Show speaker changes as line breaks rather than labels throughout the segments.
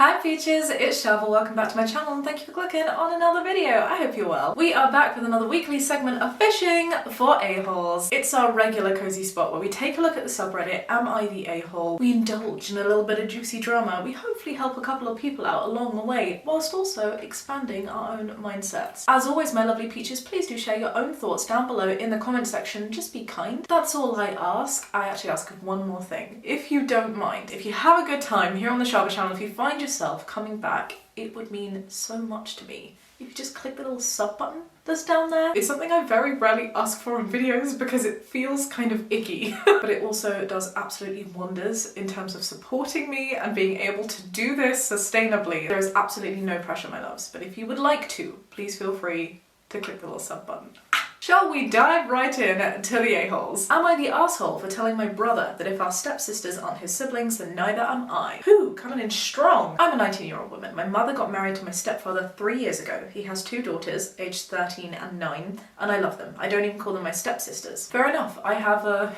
Hi peaches, it's Shaaba, welcome back to my channel and thank you for clicking on another video. I hope you're well. We are back with another weekly segment of fishing for a-holes. It's our regular cozy spot where we take a look at the subreddit, Am I the a-hole? We indulge in a little bit of juicy drama. We hopefully help a couple of people out along the way, whilst also expanding our own mindsets. As always, my lovely peaches, please do share your own thoughts down below in the comment section. Just be kind. That's all I ask. I actually ask of one more thing. If you don't mind, if you have a good time here on the Shaaba channel, if you find yourself coming back, it would mean so much to me if you just click the little sub button that's down there. It's something I very rarely ask for in videos because it feels kind of icky, but it also does absolutely wonders in terms of supporting me and being able to do this sustainably. There is absolutely no pressure, my loves, but if you would like to, please feel free to click the little sub button. Shall we dive right in to the a-holes? Am I the asshole for telling my brother that if our stepsisters aren't his siblings, then neither am I? Who? Coming in strong. I'm a 19-year-old woman. My mother got married to my stepfather 3 years ago. He has 2 daughters, aged 13 and 9, and I love them. I don't even call them my stepsisters. Fair enough, I have a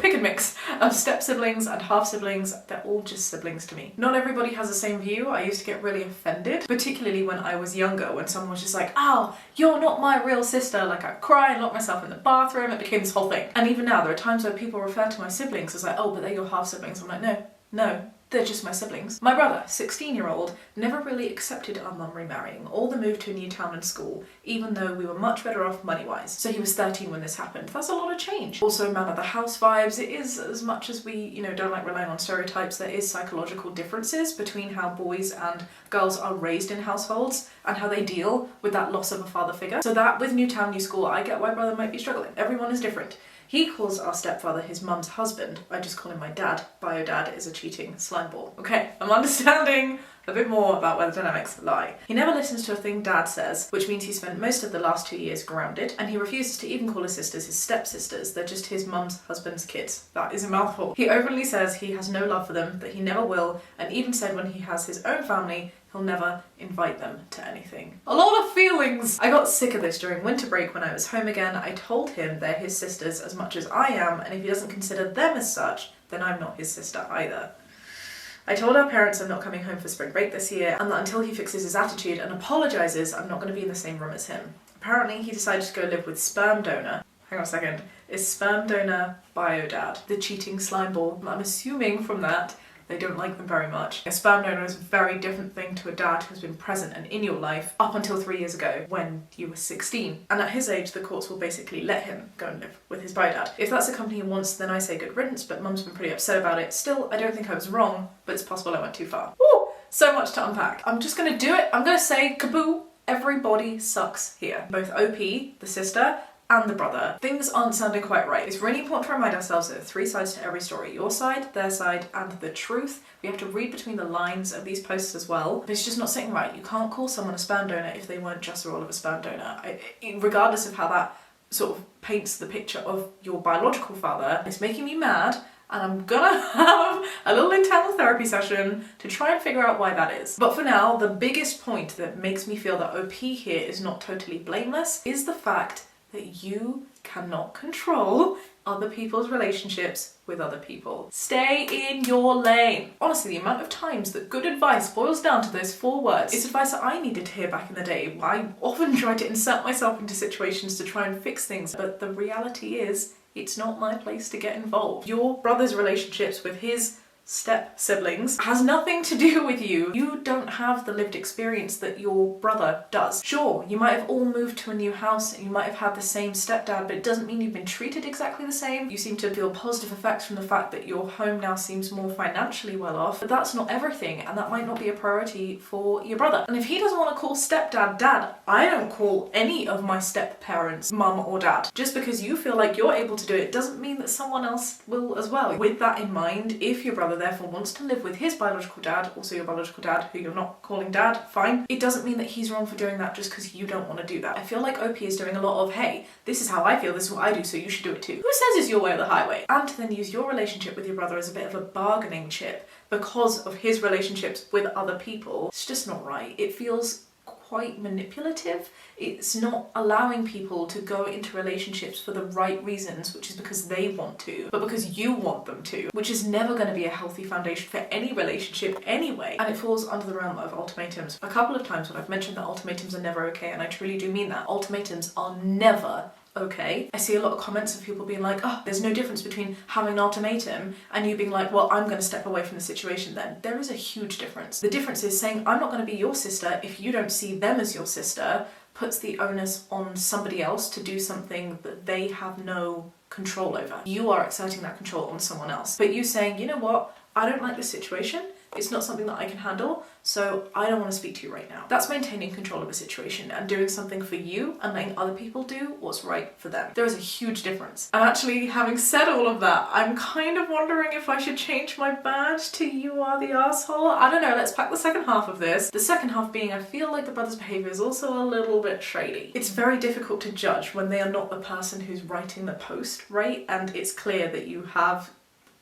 pick and mix of step-siblings and half-siblings. They're all just siblings to me. Not everybody has the same view. I used to get really offended, particularly when I was younger, when someone was just like, "Oh, you're not my real sister." Like, I'd cry and lock myself in the bathroom. It became this whole thing. And even now, there are times where people refer to my siblings as like, "Oh, but they're your half-siblings." I'm like, no, they're just my siblings. My brother, 16-year-old, never really accepted our mum remarrying or the move to a new town and school, even though we were much better off money-wise. So he was 13 when this happened. That's a lot of change. Also, man of the house vibes. It is, as much as we, don't like relying on stereotypes, there is psychological differences between how boys and girls are raised in households and how they deal with that loss of a father figure. So that, with new town, new school, I get why brother might be struggling. Everyone is different. He calls our stepfather his mum's husband. I just call him my dad. Bio dad is a cheating slimeball. Okay, I'm understanding a bit more about where the dynamics lie. He never listens to a thing dad says, which means he spent most of the last 2 years grounded, and he refuses to even call his sisters his stepsisters. They're just his mum's husband's kids. That is a mouthful. He openly says he has no love for them, that he never will, and even said when he has his own family, he'll never invite them to anything. A lot of feelings! I got sick of this during winter break when I was home again. I told him they're his sisters as much as I am, and if he doesn't consider them as such, then I'm not his sister either. I told our parents I'm not coming home for spring break this year, and that until he fixes his attitude and apologises, I'm not going to be in the same room as him. Apparently he decided to go live with sperm donor. Hang on a second. Is sperm donor bio dad the cheating slimeball? I'm assuming from that they don't like them very much. A sperm donor is a very different thing to a dad who's been present and in your life up until 3 years ago when you were 16. And at his age, the courts will basically let him go and live with his bio dad. If that's the company he wants, then I say good riddance, but mum's been pretty upset about it. Still, I don't think I was wrong, but it's possible I went too far. Woo! So much to unpack. I'm just gonna do it. I'm gonna say kaboo. Everybody sucks here. Both OP, the sister, and the brother. Things aren't sounding quite right. It's really important to remind ourselves that there are 3 sides to every story. Your side, their side, and the truth. We have to read between the lines of these posts as well. But it's just not sitting right. You can't call someone a sperm donor if they weren't just the role of a sperm donor. Regardless of how that sort of paints the picture of your biological father, it's making me mad, and I'm gonna have a little internal therapy session to try and figure out why that is. But for now, the biggest point that makes me feel that OP here is not totally blameless is the fact that you cannot control other people's relationships with other people. Stay in your lane. Honestly, the amount of times that good advice boils down to those 4 words is advice that I needed to hear back in the day. I often try to insert myself into situations to try and fix things, but the reality is, it's not my place to get involved. Your brother's relationships with his step-siblings has nothing to do with you. You don't have the lived experience that your brother does. Sure, you might have all moved to a new house and you might have had the same stepdad, but it doesn't mean you've been treated exactly the same. You seem to feel positive effects from the fact that your home now seems more financially well off, but that's not everything, and that might not be a priority for your brother. And if he doesn't want to call stepdad dad, I don't call any of my step-parents mum or dad. Just because you feel like you're able to do it doesn't mean that someone else will as well. With that in mind, if your brother therefore wants to live with his biological dad, also your biological dad, who you're not calling dad, fine. It doesn't mean that he's wrong for doing that just because you don't want to do that. I feel like OP is doing a lot of, hey, this is how I feel, this is what I do, so you should do it too. Who says it's your way or the highway? And to then use your relationship with your brother as a bit of a bargaining chip because of his relationships with other people, it's just not right. It feels quite manipulative. It's not allowing people to go into relationships for the right reasons, which is because they want to, but because you want them to, which is never going to be a healthy foundation for any relationship anyway. And it falls under the realm of ultimatums. A couple of times when I've mentioned that ultimatums are never okay, and I truly do mean that. Ultimatums are never okay. I see a lot of comments of people being like, oh, there's no difference between having an ultimatum and you being like, well, I'm going to step away from the situation then. There is a huge difference. The difference is saying, I'm not going to be your sister if you don't see them as your sister, puts the onus on somebody else to do something that they have no control over. You are exerting that control on someone else. But you saying, you know what, I don't like this situation, it's not something that I can handle, so I don't want to speak to you right now. That's maintaining control of a situation and doing something for you and letting other people do what's right for them. There is a huge difference. And actually, having said all of that, I'm kind of wondering if I should change my badge to "you are the asshole." I don't know, let's pack the second half of this. The second half being, I feel like the brother's behaviour is also a little bit shady. It's very difficult to judge when they are not the person who's writing the post, right? And it's clear that you have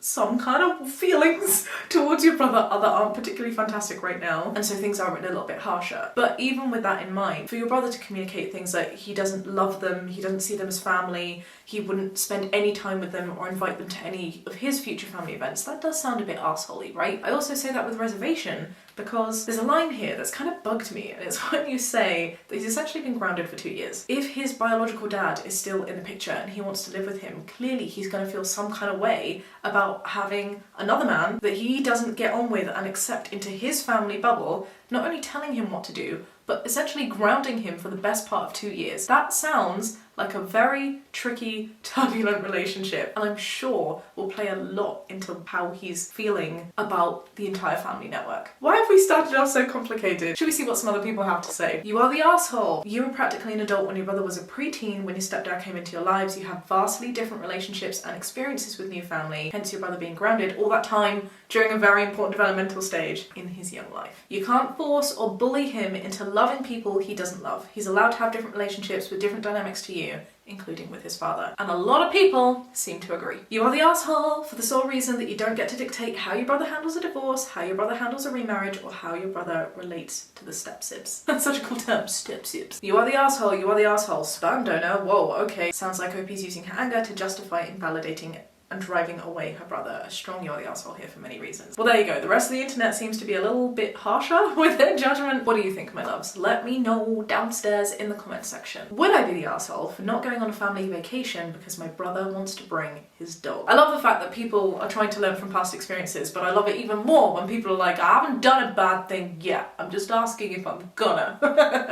some kind of feelings towards your brother that aren't particularly fantastic right now, and so things are written a little bit harsher. But even with that in mind, for your brother to communicate things like he doesn't love them, he doesn't see them as family, he wouldn't spend any time with them or invite them to any of his future family events, that does sound a bit arsehole-y, right? I also say that with reservation because there's a line here that's kind of bugged me, and it's when you say that he's essentially been grounded for 2 years. If his biological dad is still in the picture and he wants to live with him, clearly he's going to feel some kind of way about having another man that he doesn't get on with and accept into his family bubble, not only telling him what to do, but essentially grounding him for the best part of 2 years. That sounds like a very tricky, turbulent relationship, and I'm sure will play a lot into how he's feeling about the entire family network. Why have we started off so complicated? Should we see what some other people have to say? You are the asshole. You were practically an adult when your brother was a preteen. When your stepdad came into your lives, you have vastly different relationships and experiences with new family, hence your brother being grounded all that time during a very important developmental stage in his young life. You can't force or bully him into loving people he doesn't love. He's allowed to have different relationships with different dynamics to you, including with his father. And a lot of people seem to agree. You are the asshole for the sole reason that you don't get to dictate how your brother handles a divorce, how your brother handles a remarriage, or how your brother relates to the stepsibs. That's such a cool term, stepsibs. You are the asshole, you are the asshole. Sperm donor, whoa, okay. Sounds like OP's using her anger to justify invalidating and driving away her brother. A strong "you're the asshole" here for many reasons. Well, there you go. The rest of the internet seems to be a little bit harsher with their judgment. What do you think, my loves? Let me know downstairs in the comment section. Would I be the asshole for not going on a family vacation because my brother wants to bring his dog? I love the fact that people are trying to learn from past experiences, but I love it even more when people are like, I haven't done a bad thing yet. I'm just asking if I'm gonna.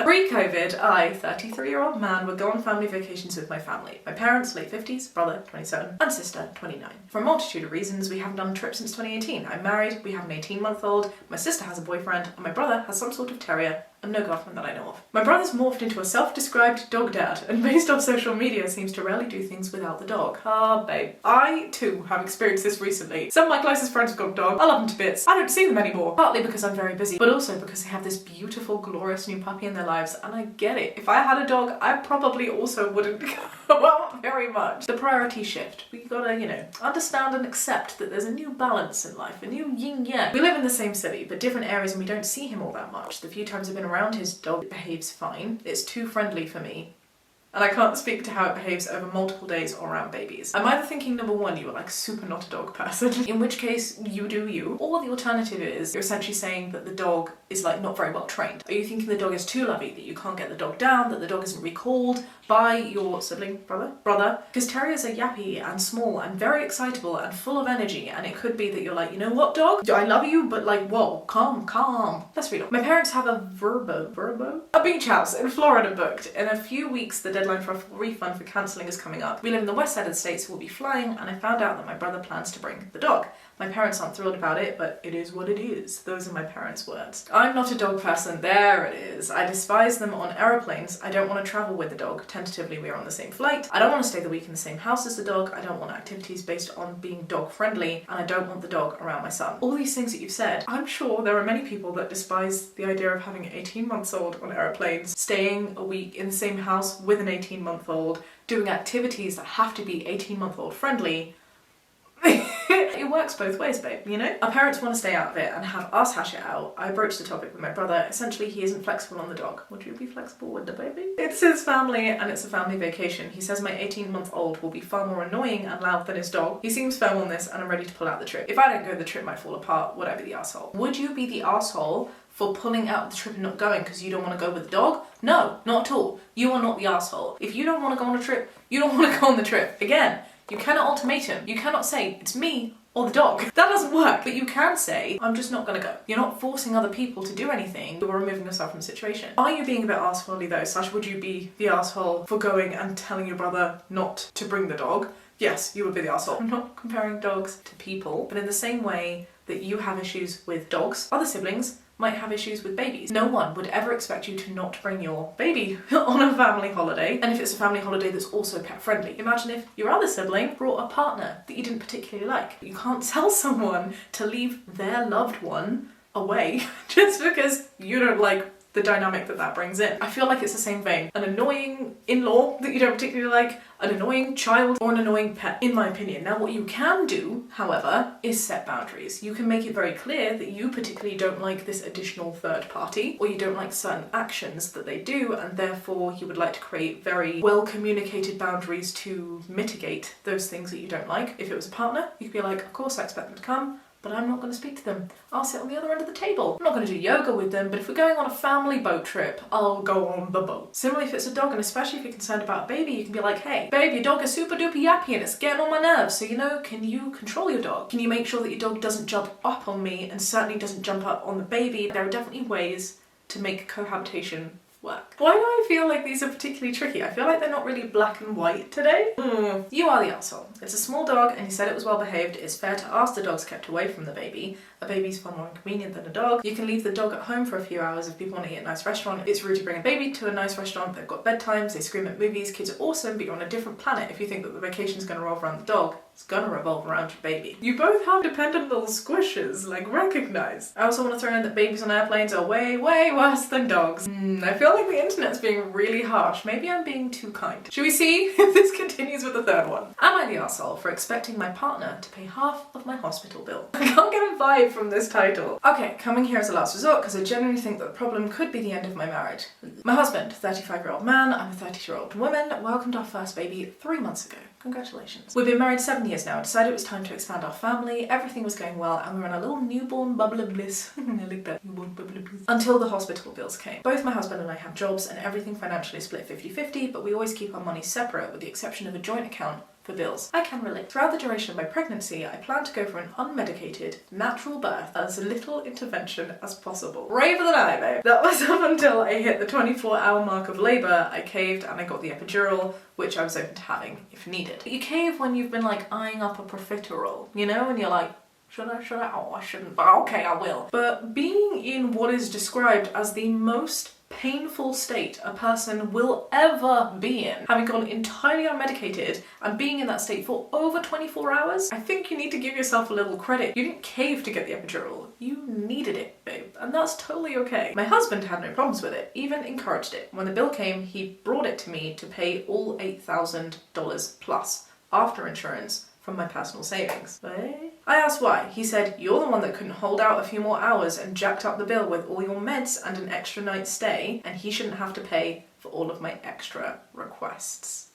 Pre-COVID, I, 33-year-old man, would go on family vacations with my family. My parents, late 50s, brother, 27, and sister, 29. For a multitude of reasons, we haven't done a trip since 2018. I'm married, we have an 18-month-old, my sister has a boyfriend, and my brother has some sort of terrier, and no girlfriend that I know of. My brother's morphed into a self-described dog dad, and based off social media seems to rarely do things without the dog. Ah, babe. I, too, have experienced this recently. Some of my closest friends have got a dog. I love them to bits. I don't see them anymore. Partly because I'm very busy, but also because they have this beautiful, glorious new puppy in their lives, and I get it. If I had a dog, I probably also wouldn't go out very much. The priorities shift. We gotta, you know, understand and accept that there's a new balance in life, a new yin-yang. We live in the same city, but different areas, and we don't see him all that much. The few times I've been around his dog, it behaves fine. It's too friendly for me. And I can't speak to how it behaves over multiple days or around babies. I'm either thinking, number one, you are like super not a dog person, in which case you do you, or the alternative is you're essentially saying that the dog is like not very well trained. Are you thinking the dog is too lovey, that you can't get the dog down, that the dog isn't recalled by your sibling, brother? Because terriers are yappy and small and very excitable and full of energy, and it could be that you're like, you know what, dog? I love you, but like, whoa, calm. Let's read on. My parents have a a beach house in Florida booked. In a few weeks, the deadline for a full refund for cancelling is coming up. We live in the west side of the state, so we'll be flying, and I found out that my brother plans to bring the dog. My parents aren't thrilled about it, but it is what it is. Those are my parents' words. I'm not a dog person. There it is. I despise them on aeroplanes. I don't want to travel with the dog. Tentatively, we are on the same flight. I don't want to stay the week in the same house as the dog. I don't want activities based on being dog friendly, and I don't want the dog around my son. All these things that you've said, I'm sure there are many people that despise the idea of having 18-months-old on aeroplanes, staying a week in the same house with an 18-month-old, doing activities that have to be 18-month-old friendly. It works both ways, babe, you know? Our parents want to stay out of it and have us hash it out. I broached the topic with my brother. Essentially, he isn't flexible on the dog. Would you be flexible with the baby? It's his family and it's a family vacation. He says my 18-month-old will be far more annoying and loud than his dog. He seems firm on this and I'm ready to pull out the trip. If I don't go, the trip might fall apart. Would I be the asshole? Would you be the asshole for pulling out the trip and not going because you don't want to go with the dog? No, not at all. You are not the asshole. If you don't want to go on a trip, you don't want to go on the trip. Again, you cannot ultimatum. You cannot say, it's me or the dog. That doesn't work. But you can say, I'm just not gonna go. You're not forcing other people to do anything. You're removing yourself from the situation. Are you being a bit arsehole-y though? / would you be the asshole for going and telling your brother not to bring the dog? Yes, you would be the asshole. I'm not comparing dogs to people, but in the same way that you have issues with dogs, other siblings might have issues with babies. No one would ever expect you to not bring your baby on a family holiday, and if it's a family holiday that's also pet friendly. Imagine if your other sibling brought a partner that you didn't particularly like. You can't tell someone to leave their loved one away just because you don't like the dynamic that brings in. I feel like it's the same vein. An annoying in-law that you don't particularly like, an annoying child, or an annoying pet, in my opinion. Now what you can do, however, is set boundaries. You can make it very clear that you particularly don't like this additional third party, or you don't like certain actions that they do, and therefore you would like to create very well communicated boundaries to mitigate those things that you don't like. If it was a partner, you could be like, of course I expect them to come, but I'm not going to speak to them. I'll sit on the other end of the table. I'm not going to do yoga with them, but if we're going on a family boat trip, I'll go on the boat. Similarly, if it's a dog, and especially if you're concerned about a baby, you can be like, hey, babe, your dog is super duper yappy and it's getting on my nerves, so you know, can you control your dog? Can you make sure that your dog doesn't jump up on me and certainly doesn't jump up on the baby? There are definitely ways to make cohabitation work. Why do I feel like these are particularly tricky? I feel like they're not really black and white today. You are the asshole. It's a small dog and you said it was well behaved. It's fair to ask the dog's kept away from the baby. A baby's far more inconvenient than a dog. You can leave the dog at home for a few hours if people want to eat at a nice restaurant. It's rude to bring a baby to a nice restaurant. They've got bedtimes, they scream at movies. Kids are awesome, but you're on a different planet if you think that the vacation's going to revolve around the dog. It's gonna revolve around your baby. You both have dependent little squishes, like recognize. I also want to throw in that babies on airplanes are way, way worse than dogs. I feel like the internet's being really harsh. Maybe I'm being too kind. Should we see if this continues with the third one? Am I the arsehole for expecting my partner to pay half of my hospital bill? I can't get a vibe from this title. Okay, coming here as a last resort because I genuinely think that the problem could be the end of my marriage. My husband, 35-year-old man, I'm a 30-year-old woman, welcomed our first baby 3 months ago. Congratulations. We've been married 7 years now, decided it was time to expand our family, everything was going well, and we were in a little newborn bubble of bliss. I like that, newborn bubble of bliss. Until the hospital bills came. Both my husband and I have jobs and everything financially split 50-50, but we always keep our money separate with the exception of a joint account for bills. I can relate. Throughout the duration of my pregnancy, I plan to go for an unmedicated, natural birth as little intervention as possible. Braver than I, babe. That was up until I hit the 24-hour mark of labour. I caved and I got the epidural, which I was open to having if needed. You cave when you've been like eyeing up a profiterole, you know, and you're like, should I? Oh, I shouldn't, but okay, I will. But being in what is described as the most painful state a person will ever be in, having gone entirely unmedicated and being in that state for over 24 hours, I think you need to give yourself a little credit. You didn't cave to get the epidural. You needed it, babe, and that's totally okay. My husband had no problems with it, even encouraged it. When the bill came, he brought it to me to pay all $8,000 plus after insurance from my personal savings. I asked why. He said, you're the one that couldn't hold out a few more hours and jacked up the bill with all your meds and an extra night's stay, and he shouldn't have to pay for all of my extra requests.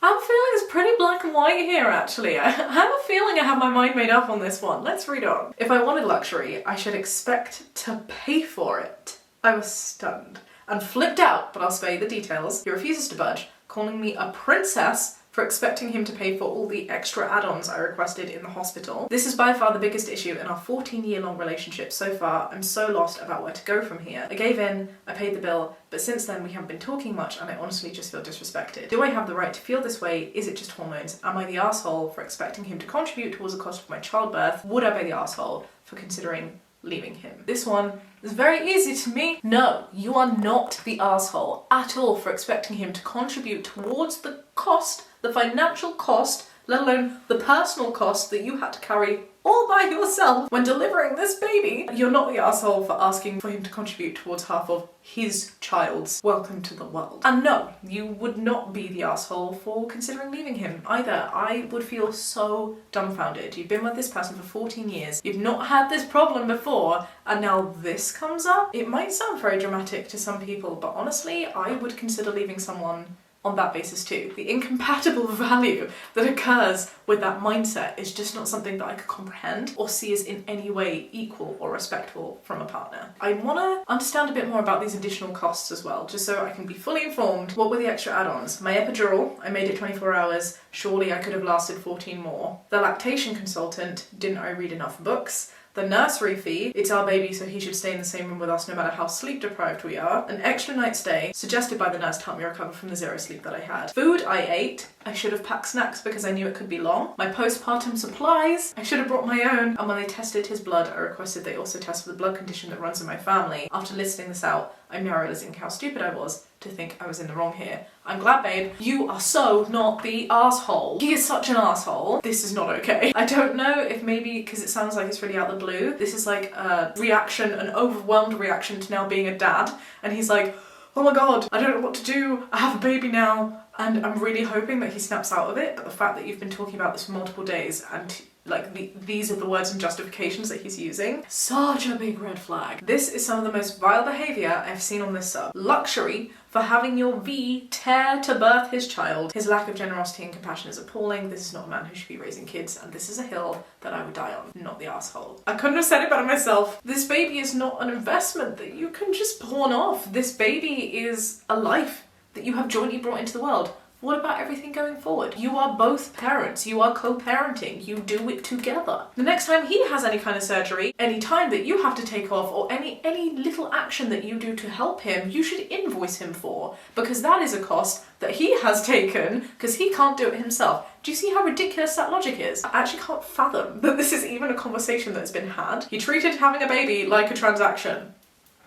I'm feeling it's pretty black and white here, actually. I have a feeling I have my mind made up on this one. Let's read on. If I wanted luxury, I should expect to pay for it. I was stunned and flipped out, but I'll spare you the details. He refuses to budge, calling me a princess for expecting him to pay for all the extra add-ons I requested in the hospital. This is by far the biggest issue in our 14-year-long relationship so far. I'm so lost about where to go from here. I gave in, I paid the bill, but since then we haven't been talking much and I honestly just feel disrespected. Do I have the right to feel this way? Is it just hormones? Am I the arsehole for expecting him to contribute towards the cost of my childbirth? Would I be the arsehole for considering leaving him? This one is very easy to me. No, you are not the arsehole at all for expecting him to contribute towards the cost, the financial cost let alone the personal cost that you had to carry all by yourself when delivering this baby. You're not the asshole for asking for him to contribute towards half of his child's welcome to the world. And no, you would not be the asshole for considering leaving him either. I would feel so dumbfounded. You've been with this person for 14 years, you've not had this problem before, and now this comes up? It might sound very dramatic to some people, but honestly, I would consider leaving someone on that basis too. The incompatible value that occurs with that mindset is just not something that I could comprehend or see as in any way equal or respectful from a partner. I want to understand a bit more about these additional costs as well, just so I can be fully informed. What were the extra add-ons? My epidural, I made it 24 hours, surely I could have lasted 14 more. The lactation consultant, didn't I read enough books? The nursery fee, it's our baby so he should stay in the same room with us no matter how sleep deprived we are. An extra night stay, suggested by the nurse to help me recover from the zero sleep that I had. Food I ate, I should have packed snacks because I knew it could be long. My postpartum supplies, I should have brought my own. And when they tested his blood, I requested they also test for the blood condition that runs in my family. After listing this out, I'm now realising how stupid I was to think I was in the wrong here. I'm glad, babe. You are so not the asshole. He is such an asshole. This is not okay. I don't know if maybe, because it sounds like it's really out of the blue, this is like a reaction, an overwhelmed reaction to now being a dad. And he's like, oh my God, I don't know what to do. I have a baby now. And I'm really hoping that he snaps out of it. But the fact that you've been talking about this for multiple days and like these are the words and justifications that he's using, such a big red flag. This is some of the most vile behaviour I've seen on this sub. Luxury for having your V tear to birth his child. His lack of generosity and compassion is appalling. This is not a man who should be raising kids, and this is a hill that I would die on, not the asshole. I couldn't have said it better myself. This baby is not an investment that you can just pawn off. This baby is a life that you have jointly brought into the world. What about everything going forward? You are both parents, you are co-parenting, you do it together. The next time he has any kind of surgery, any time that you have to take off, or any little action that you do to help him, you should invoice him for, because that is a cost that he has taken because he can't do it himself. Do you see how ridiculous that logic is? I actually can't fathom that this is even a conversation that's been had. He treated having a baby like a transaction.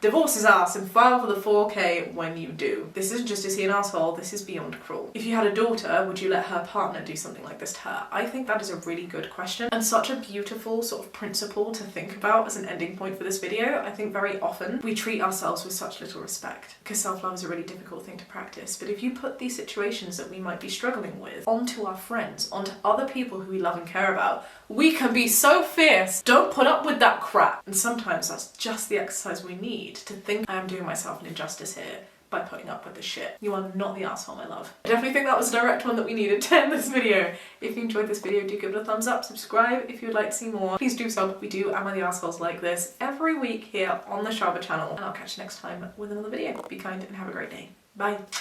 Divorce his ass and file for the 4K when you do. This isn't just is he an asshole, this is beyond cruel. If you had a daughter, would you let her partner do something like this to her? I think that is a really good question and such a beautiful sort of principle to think about as an ending point for this video. I think very often we treat ourselves with such little respect because self-love is a really difficult thing to practice. But if you put these situations that we might be struggling with onto our friends, onto other people who we love and care about, we can be so fierce. Don't put up with that crap. And sometimes that's just the exercise we need to think I am doing myself an injustice here by putting up with this shit. You are not the asshole, my love. I definitely think that was a direct one that we needed to end this video. If you enjoyed this video, do give it a thumbs up, subscribe if you would like to see more. Please do so. We do Am I the Assholes like this every week here on the Shaaba channel. And I'll catch you next time with another video. Be kind and have a great day. Bye.